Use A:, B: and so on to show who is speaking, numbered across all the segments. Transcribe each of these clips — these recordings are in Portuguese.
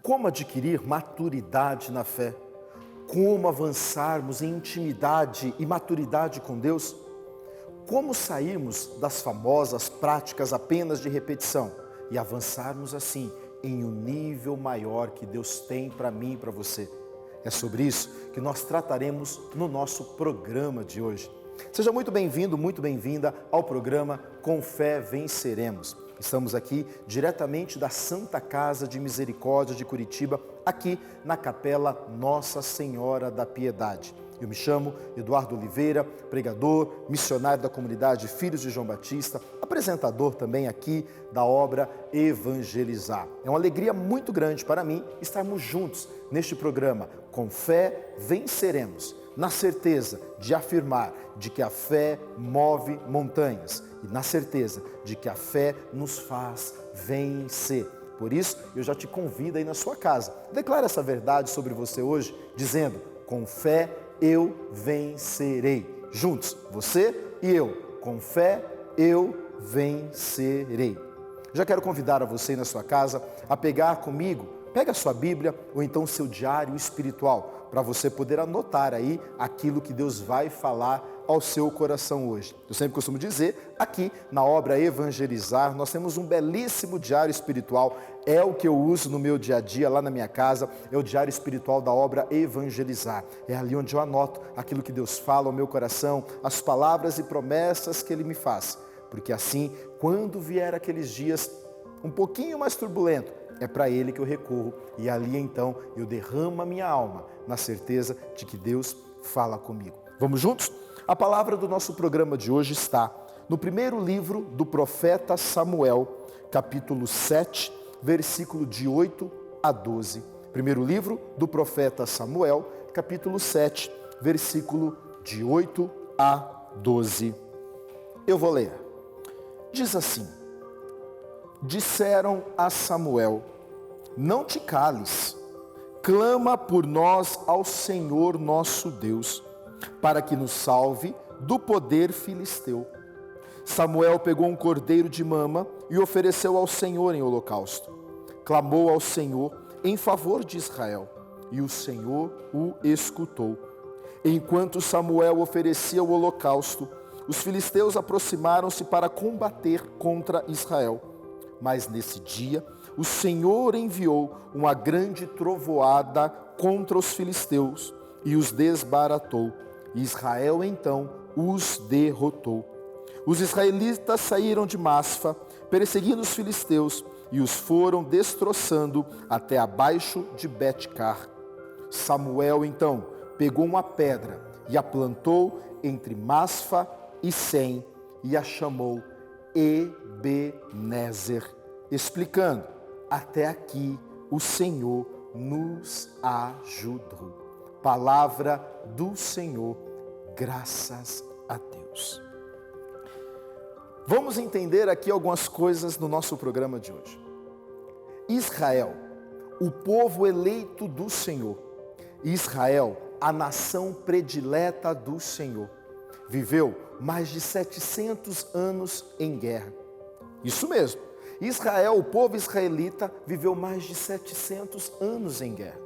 A: Como adquirir maturidade na fé? Como avançarmos em intimidade e maturidade com Deus? Como sairmos das famosas práticas apenas de repetição e avançarmos assim em um nível maior que Deus tem para mim e para você? É sobre isso que nós trataremos no nosso programa de hoje. Seja muito bem-vindo, muito bem-vinda ao programa Com Fé Venceremos. Estamos aqui diretamente da Santa Casa de Misericórdia de Curitiba, aqui na Capela Nossa Senhora da Piedade. Eu me chamo Eduardo Oliveira, pregador, missionário da comunidade Filhos de João Batista, apresentador também aqui da obra Evangelizar. É uma alegria muito grande para mim estarmos juntos neste programa. Com fé venceremos, na certeza de afirmar de que a fé move montanhas e na certeza de que a fé nos faz vencer. Por isso, eu já te convido aí na sua casa. Declare essa verdade sobre você hoje, dizendo: com fé eu vencerei. Juntos, você e eu. Com fé eu vencerei. Já quero convidar a você aí na sua casa a pegar comigo, pega a sua Bíblia ou então o seu diário espiritual, para você poder anotar aí aquilo que Deus vai falar ao seu coração hoje. Eu sempre costumo dizer, aqui na obra Evangelizar, nós temos um belíssimo diário espiritual, é o que eu uso no meu dia a dia, lá na minha casa, é o diário espiritual da obra Evangelizar. É ali onde eu anoto aquilo que Deus fala ao meu coração, as palavras e promessas que Ele me faz. Porque assim, quando vier aqueles dias um pouquinho mais turbulentos, é para Ele que eu recorro e ali então eu derramo a minha alma na certeza de que Deus fala comigo. Vamos juntos? A palavra do nosso programa de hoje está no primeiro livro do profeta Samuel, capítulo 7, versículo de 8 a 12. Primeiro livro do profeta Samuel, capítulo 7, versículo de 8 a 12. Eu vou ler. Diz assim: disseram a Samuel: não te cales, clama por nós ao Senhor nosso Deus, para que nos salve do poder filisteu. Samuel pegou um cordeiro de mama e ofereceu ao Senhor em holocausto. Clamou ao Senhor em favor de Israel, e o Senhor o escutou. Enquanto Samuel oferecia o holocausto, os filisteus aproximaram-se para combater contra Israel. Mas nesse dia, o Senhor enviou uma grande trovoada contra os filisteus e os desbaratou. Israel então os derrotou. Os israelitas saíram de Masfa, perseguindo os filisteus, e os foram destroçando até abaixo de Bet-car. Samuel então pegou uma pedra e a plantou entre Masfa e Sem, e a chamou Ebenezer, explicando: até aqui o Senhor nos ajudou. Palavra do Senhor, graças a Deus. Vamos entender aqui algumas coisas no nosso programa de hoje. Israel, o povo eleito do Senhor. Israel, a nação predileta do Senhor, viveu mais de 700 anos em guerra. Isso mesmo, Israel, o povo israelita, viveu mais de 700 anos em guerra.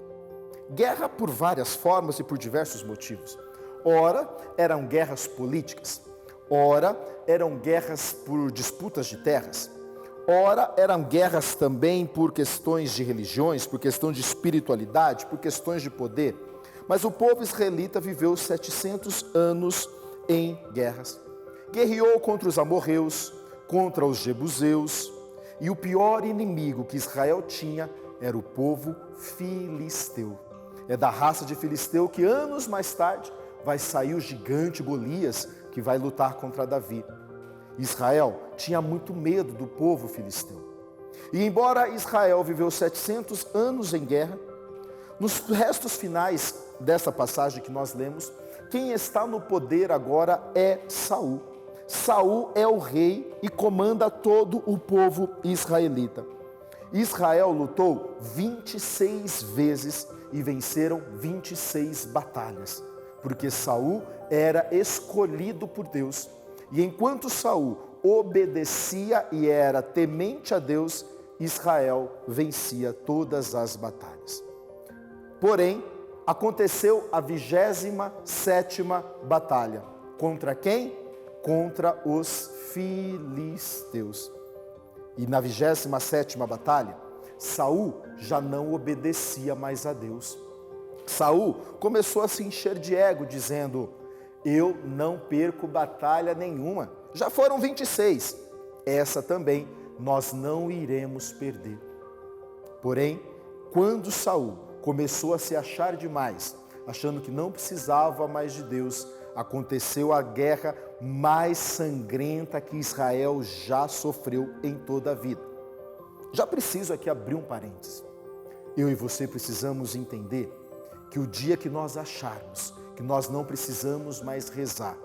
A: Guerra por várias formas e por diversos motivos. Ora, eram guerras políticas. Ora, eram guerras por disputas de terras. Ora, eram guerras também por questões de religiões, por questão de espiritualidade, por questões de poder. Mas o povo israelita viveu 700 anos em guerras. Guerreou contra os amorreus, contra os jebuseus, e o pior inimigo que Israel tinha era o povo filisteu. É da raça de filisteu que anos mais tarde vai sair o gigante Golias, que vai lutar contra Davi. Israel tinha muito medo do povo filisteu. E embora Israel viveu 700 anos em guerra, nos restos finais dessa passagem que nós lemos, quem está no poder agora é Saul. Saul é o rei e comanda todo o povo israelita. Israel lutou 26 vezes e venceram 26 batalhas, porque Saul era escolhido por Deus. E enquanto Saul obedecia e era temente a Deus, Israel vencia todas as batalhas. Porém, aconteceu a 27ª batalha. Contra quem? Contra os filisteus. E na 27ª batalha, Saul já não obedecia mais a Deus. Saul começou a se encher de ego, dizendo: eu não perco batalha nenhuma. Já foram 26. Essa também nós não iremos perder. Porém, quando Saul começou a se achar demais, achando que não precisava mais de Deus, aconteceu a guerra mais sangrenta que Israel já sofreu em toda a vida. Já preciso aqui abrir um parênteses. Eu e você precisamos entender que o dia que nós acharmos que nós não precisamos mais rezar,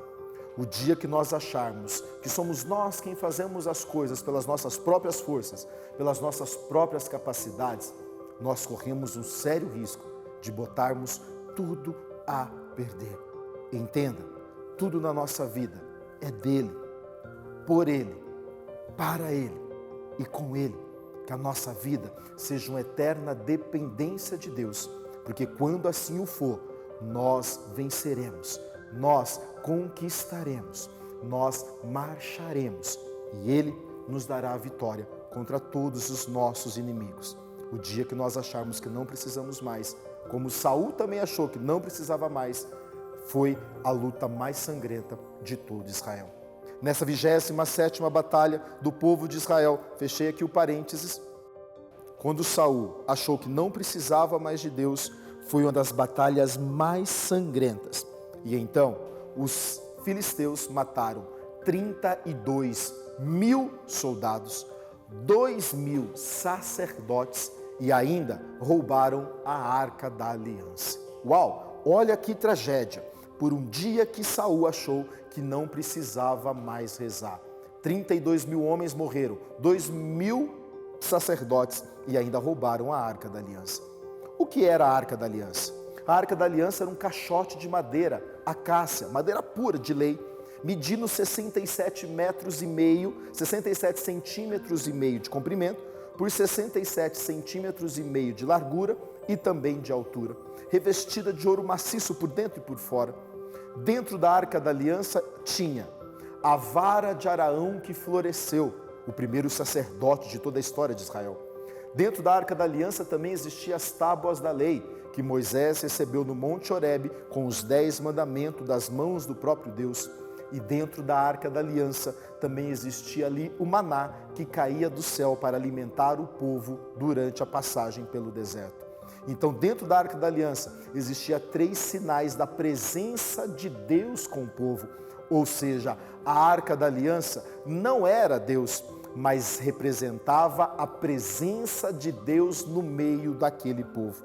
A: o dia que nós acharmos que somos nós quem fazemos as coisas pelas nossas próprias forças, pelas nossas próprias capacidades, nós corremos um sério risco de botarmos tudo a perder. Entenda, tudo na nossa vida é dele, por ele, para ele e com ele. Que a nossa vida seja uma eterna dependência de Deus, porque quando assim o for, nós venceremos, nós conquistaremos, nós marcharemos e ele nos dará a vitória contra todos os nossos inimigos. O dia que nós acharmos que não precisamos mais, como Saul também achou que não precisava mais, foi a luta mais sangrenta de todo Israel. Nessa 27ª batalha do povo de Israel, fechei aqui o parênteses, quando Saul achou que não precisava mais de Deus, foi uma das batalhas mais sangrentas. E então, os filisteus mataram 32.000 soldados, 2.000 sacerdotes e ainda roubaram a Arca da Aliança. Uau, olha que tragédia! Por um dia que Saul achou que não precisava mais rezar. 32.000 homens morreram, 2.000 sacerdotes e ainda roubaram a Arca da Aliança. O que era a Arca da Aliança? A Arca da Aliança era um caixote de madeira, acácia, madeira pura de lei, medindo 67 metros e meio, 67 centímetros e meio de comprimento, por 67 centímetros e meio de largura e também de altura, revestida de ouro maciço por dentro e por fora. Dentro da Arca da Aliança tinha a vara de Araão que floresceu, o primeiro sacerdote de toda a história de Israel. Dentro da Arca da Aliança também existiam as tábuas da lei, que Moisés recebeu no Monte Horebe com os 10 mandamentos das mãos do próprio Deus. E dentro da Arca da Aliança também existia ali o maná que caía do céu para alimentar o povo durante a passagem pelo deserto. Então, dentro da Arca da Aliança, existia 3 sinais da presença de Deus com o povo. Ou seja, a Arca da Aliança não era Deus, mas representava a presença de Deus no meio daquele povo.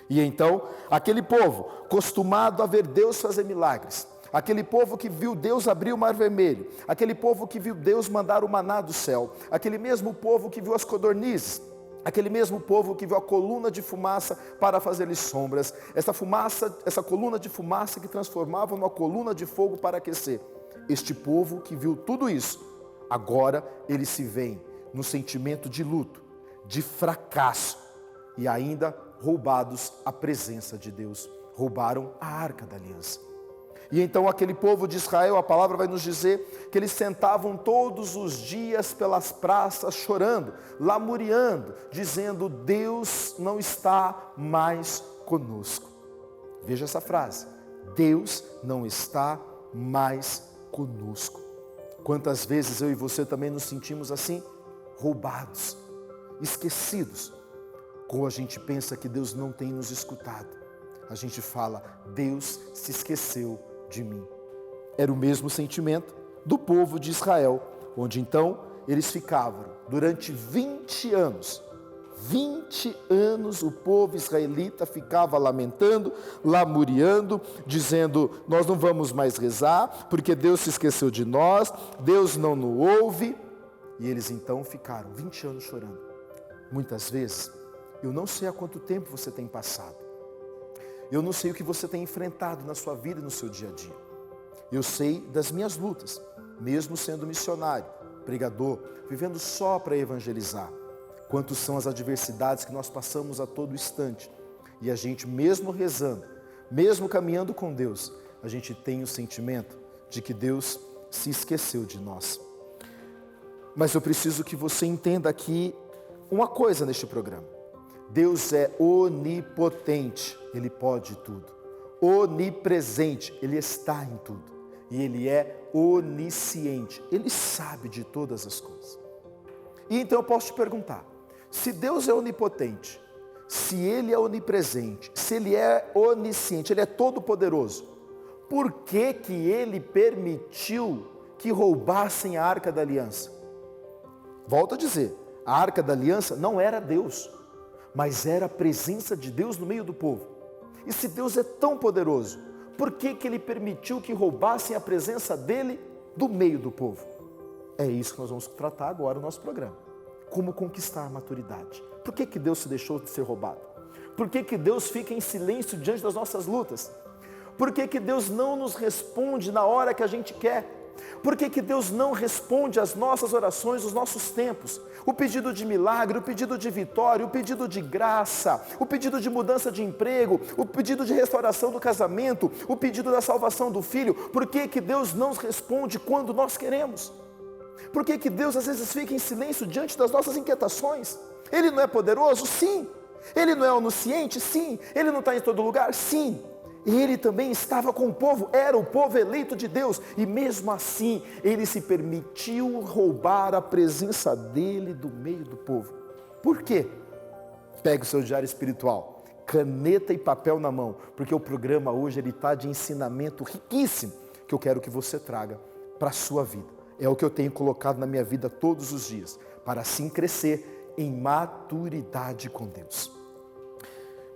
A: E então, aquele povo, acostumado a ver Deus fazer milagres, aquele povo que viu Deus abrir o mar vermelho, aquele povo que viu Deus mandar o maná do céu, aquele mesmo povo que viu as codornizes, aquele mesmo povo que viu a coluna de fumaça para fazer-lhes sombras, essa coluna de fumaça que transformava numa coluna de fogo para aquecer. Este povo que viu tudo isso, agora eles se veem no sentimento de luto, de fracasso e ainda roubados a presença de Deus. Roubaram a Arca da Aliança. E então aquele povo de Israel, a palavra vai nos dizer que eles sentavam todos os dias pelas praças chorando, lamuriando, dizendo: Deus não está mais conosco. Veja essa frase: Deus não está mais conosco. Quantas vezes eu e você também nos sentimos assim, roubados, esquecidos, quando a gente pensa que Deus não tem nos escutado. A gente fala: Deus se esqueceu de mim. Era o mesmo sentimento do povo de Israel, onde então eles ficavam durante 20 anos. 20 anos o povo israelita ficava lamentando, lamuriando, dizendo: nós não vamos mais rezar, porque Deus se esqueceu de nós, Deus não nos ouve. E eles então ficaram 20 anos chorando. Muitas vezes, eu não sei há quanto tempo você tem passado. Eu não sei o que você tem enfrentado na sua vida e no seu dia a dia. Eu sei das minhas lutas, mesmo sendo missionário, pregador, vivendo só para evangelizar. quantos são as adversidades que nós passamos a todo instante. E a gente, mesmo rezando, mesmo caminhando com Deus, a gente tem o sentimento de que Deus se esqueceu de nós. Mas eu preciso que você entenda aqui uma coisa neste programa. Deus é onipotente, Ele pode tudo. Onipresente, Ele está em tudo. E Ele é onisciente, Ele sabe de todas as coisas. E então eu posso te perguntar, se Deus é onipotente, se Ele é onipresente, se Ele é onisciente, Ele é todo poderoso, por que que Ele permitiu que roubassem a Arca da Aliança? Volto a dizer, a Arca da Aliança não era Deus, mas era a presença de Deus no meio do povo. E se Deus é tão poderoso, por que que Ele permitiu que roubassem a presença dEle do meio do povo? É isso que nós vamos tratar agora no nosso programa. Como conquistar a maturidade. Por que que Deus se deixou de ser roubado? Por que que Deus fica em silêncio diante das nossas lutas? Por que que Deus não nos responde na hora que a gente quer? Por que que Deus não responde às nossas orações, os nossos tempos? O pedido de milagre, o pedido de vitória, o pedido de graça, o pedido de mudança de emprego, o pedido de restauração do casamento, o pedido da salvação do filho. Por que que Deus não responde quando nós queremos? Por que que Deus às vezes fica em silêncio diante das nossas inquietações? Ele não é poderoso? Sim. Ele não é onisciente? Sim. Ele não está em todo lugar? Sim. Ele também estava com o povo, era o povo eleito de Deus, e mesmo assim, Ele se permitiu roubar a presença dEle do meio do povo. Por quê? Pegue o seu diário espiritual, caneta e papel na mão, porque o programa hoje está de ensinamento riquíssimo, que eu quero que você traga para a sua vida. É o que eu tenho colocado na minha vida todos os dias, para assim crescer em maturidade com Deus.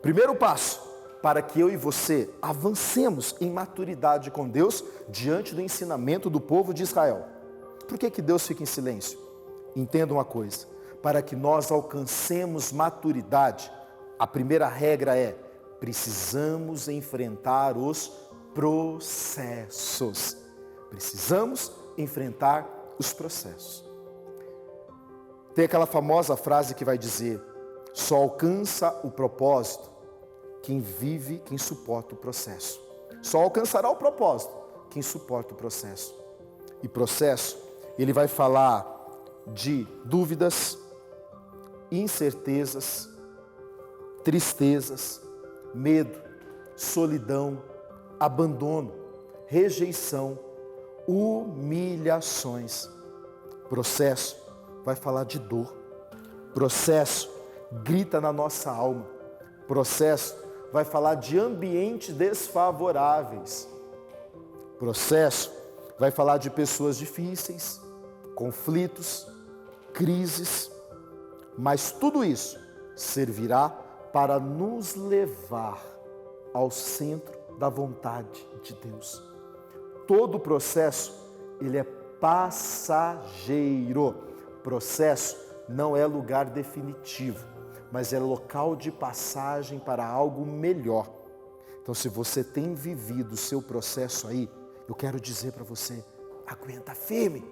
A: Primeiro passo, para que eu e você avancemos em maturidade com Deus diante do ensinamento do povo de Israel. Por que que Deus fica em silêncio? Entenda uma coisa, para que nós alcancemos maturidade, a primeira regra é, precisamos enfrentar os processos. Precisamos enfrentar os processos. Tem aquela famosa frase que vai dizer, só alcança o propósito quem vive, quem suporta o processo. Só alcançará o propósito quem suporta o processo. E processo, ele vai falar de dúvidas, incertezas, tristezas, medo, solidão, abandono, rejeição, humilhações. Processo vai falar de dor. Processo grita na nossa alma. Processo vai falar de ambientes desfavoráveis. Processo vai falar de pessoas difíceis, conflitos, crises, mas tudo isso servirá para nos levar ao centro da vontade de Deus. Todo o processo, ele é passageiro. Processo não é lugar definitivo, mas é local de passagem para algo melhor. Então, se você tem vivido o seu processo aí, eu quero dizer para você, aguenta firme.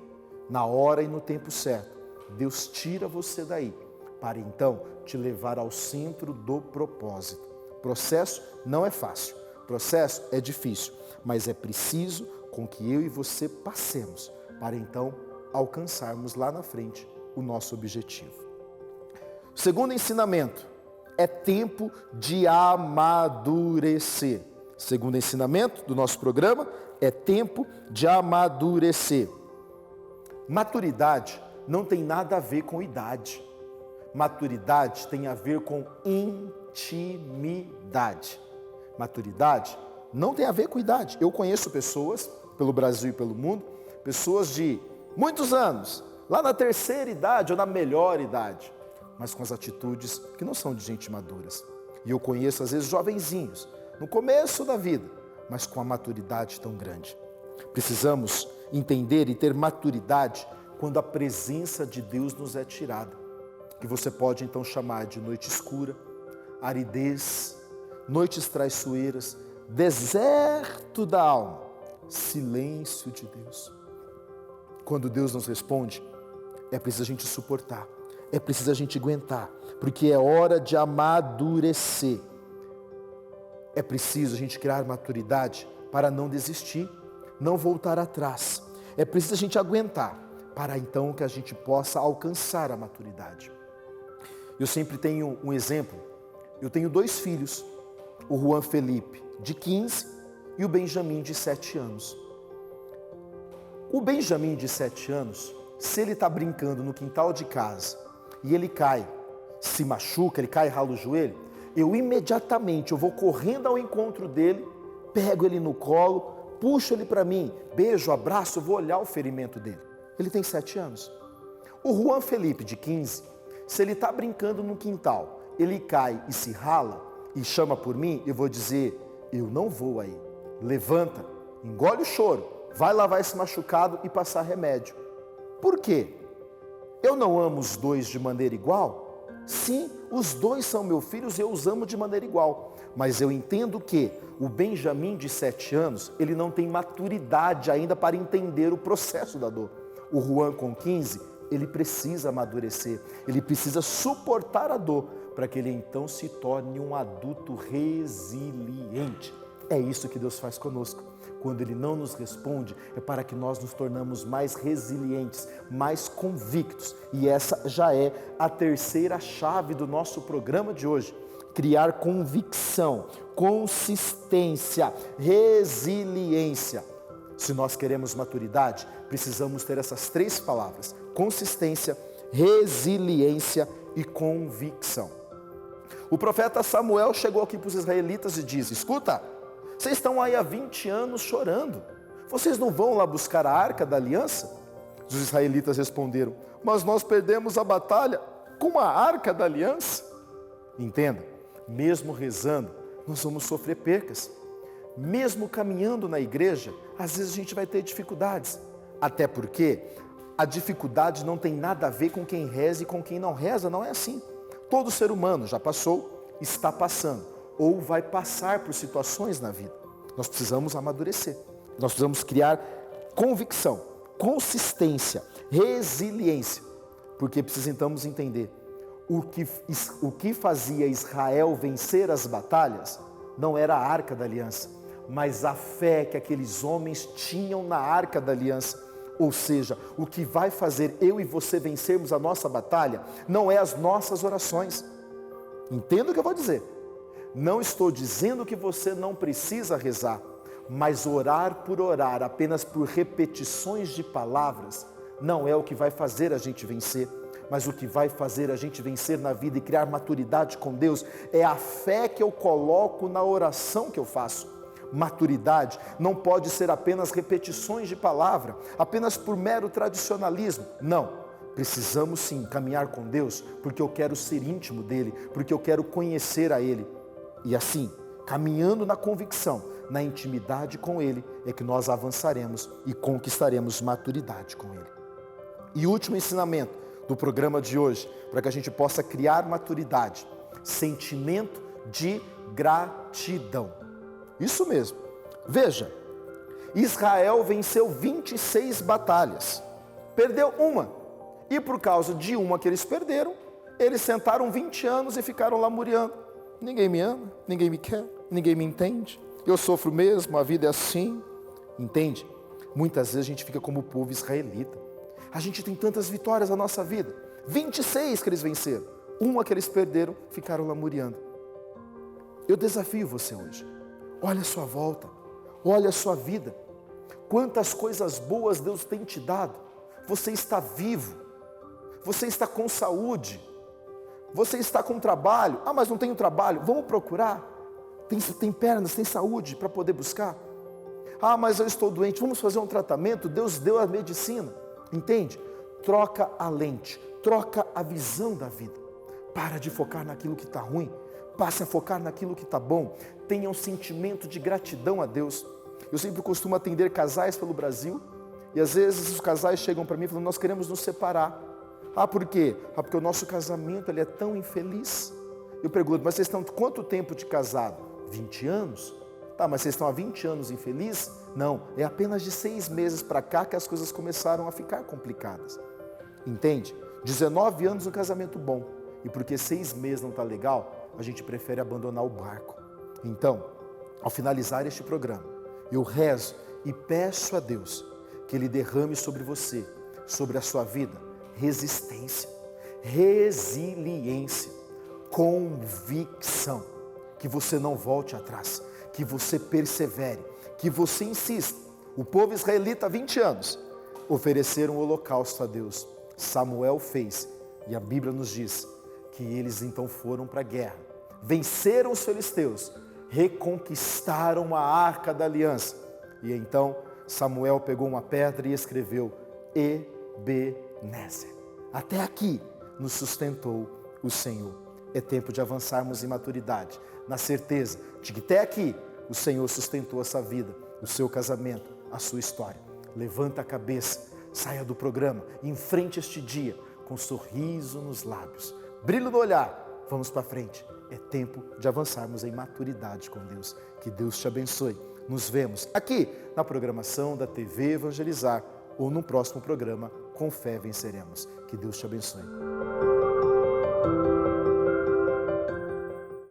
A: Na hora e no tempo certo, Deus tira você daí, para então te levar ao centro do propósito. Processo não é fácil, processo é difícil, mas é preciso com que eu e você passemos, para então alcançarmos lá na frente o nosso objetivo. Segundo ensinamento, é tempo de amadurecer. Segundo ensinamento do nosso programa, é tempo de amadurecer. Maturidade não tem nada a ver com idade. Maturidade tem a ver com intimidade. Maturidade não tem a ver com idade. Eu conheço pessoas, pelo Brasil e pelo mundo, pessoas de muitos anos, lá na terceira idade ou na melhor idade, mas com as atitudes que não são de gente maduras. E eu conheço às vezes jovenzinhos, no começo da vida, mas com a maturidade tão grande. Precisamos entender e ter maturidade quando a presença de Deus nos é tirada, que você pode então chamar de noite escura, aridez, noites traiçoeiras, deserto da alma, silêncio de Deus. Quando Deus nos responde, é preciso a gente suportar. é preciso a gente aguentar, porque é hora de amadurecer. É preciso a gente criar maturidade para não desistir, não voltar atrás. É preciso a gente aguentar, para então que a gente possa alcançar a maturidade. Eu sempre tenho um exemplo. Eu tenho 2 filhos, o Juan Felipe, de 15, e o Benjamin, de 7 anos. O Benjamin, de 7 anos, se ele está brincando no quintal de casa e ele cai, se machuca, ele cai e rala o joelho, eu imediatamente vou correndo ao encontro dele, pego ele no colo, puxo ele para mim, beijo, abraço, vou olhar o ferimento dele. Ele tem 7 anos. O Juan Felipe, de 15, se ele está brincando no quintal, ele cai e se rala e chama por mim, eu vou dizer, eu não vou aí. Levanta, engole o choro, vai lavar esse machucado e passar remédio. Por quê? Eu não amo os 2 de maneira igual? Sim, os 2 são meus filhos e eu os amo de maneira igual. Mas eu entendo que o Benjamin, de 7 anos, ele não tem maturidade ainda para entender o processo da dor. O Juan, com 15, ele precisa amadurecer, ele precisa suportar a dor, para que ele então se torne um adulto resiliente. É isso que Deus faz conosco. Quando Ele não nos responde, é para que nós nos tornamos mais resilientes, mais convictos. E essa já é a terceira chave do nosso programa de hoje. Criar convicção, consistência, resiliência. Se nós queremos maturidade, precisamos ter essas 3 palavras: consistência, resiliência e convicção. O profeta Samuel chegou aqui para os israelitas e disse: escuta, vocês estão aí há 20 anos chorando, vocês não vão lá buscar a arca da aliança? Os israelitas responderam: mas nós perdemos a batalha com a arca da aliança. Entenda, mesmo rezando, nós vamos sofrer percas. Mesmo caminhando na igreja, às vezes a gente vai ter dificuldades. Até porque a dificuldade não tem nada a ver com quem reza e com quem não reza, não é assim. Todo ser humano já passou, está passando, ou vai passar por situações na vida. Nós precisamos amadurecer, nós precisamos criar convicção, consistência, resiliência, porque precisamos entender o que fazia Israel vencer as batalhas não era a arca da aliança, mas a fé que aqueles homens tinham na arca da aliança. Ou seja, o que vai fazer eu e você vencermos a nossa batalha não é as nossas orações. Entenda o que eu vou dizer. Não estou dizendo que você não precisa rezar, mas orar por orar, apenas por repetições de palavras, não é o que vai fazer a gente vencer. Mas o que vai fazer a gente vencer na vida e criar maturidade com Deus é a fé que eu coloco na oração que eu faço. Maturidade não pode ser apenas repetições de palavra, apenas por mero tradicionalismo. Não, precisamos sim caminhar com Deus, porque eu quero ser íntimo dEle, porque eu quero conhecer a Ele. E assim, caminhando na convicção, na intimidade com Ele, é que nós avançaremos e conquistaremos maturidade com Ele. E último ensinamento do programa de hoje, para que a gente possa criar maturidade: sentimento de gratidão. Isso mesmo. Veja, Israel venceu 26 batalhas, perdeu uma, e por causa de uma que eles perderam, eles sentaram 20 anos e ficaram lamuriando. Ninguém me ama, ninguém me quer, ninguém me entende, eu sofro mesmo, a vida é assim. Entende? Muitas vezes a gente fica como o povo israelita. A gente tem tantas vitórias na nossa vida, 26 que eles venceram, uma que eles perderam, ficaram lamuriando. Eu desafio você hoje. Olha a sua volta, olha a sua vida, quantas coisas boas Deus tem te dado. Você está vivo, você está com saúde, você está com trabalho. Ah, mas não tenho trabalho, vamos procurar. Tem pernas, tem saúde para poder buscar. Ah, mas eu estou doente, vamos fazer um tratamento. Deus deu a medicina, entende? Troca a lente, troca a visão da vida. Para de focar naquilo que está ruim, passe a focar naquilo que está bom. Tenha um sentimento de gratidão a Deus. Eu sempre costumo atender casais pelo Brasil, e às vezes os casais chegam para mim e falam: nós queremos nos separar. Ah, por quê? Ah, porque o nosso casamento ele é tão infeliz. Eu pergunto: mas vocês estão quanto tempo de casado? 20 anos? Tá, mas vocês estão há 20 anos infelizes? Não, é apenas de 6 meses para cá que as coisas começaram a ficar complicadas. Entende? 19 anos um casamento bom, e porque 6 meses não está legal, a gente prefere abandonar o barco. Então, ao finalizar este programa, eu rezo e peço a Deus que Ele derrame sobre você, sobre a sua vida, resistência, resiliência, convicção, que você não volte atrás, que você persevere, que você insista. O povo israelita, há 20 anos, ofereceram um holocausto a Deus. Samuel fez, e a Bíblia nos diz que eles então foram para a guerra, venceram os filisteus, reconquistaram a Arca da Aliança, e então Samuel pegou uma pedra e escreveu Ebenezer. Até aqui nos sustentou o Senhor. É tempo de avançarmos em maturidade, na certeza de que até aqui o Senhor sustentou essa vida, o seu casamento, a sua história. Levanta a cabeça, saia do programa, enfrente este dia com sorriso nos lábios, brilho no olhar. Vamos para frente. É tempo de avançarmos em maturidade com Deus. Que Deus te abençoe. Nos vemos aqui na programação da TV Evangelizar ou no próximo programa Com Fé Venceremos. Que Deus te abençoe.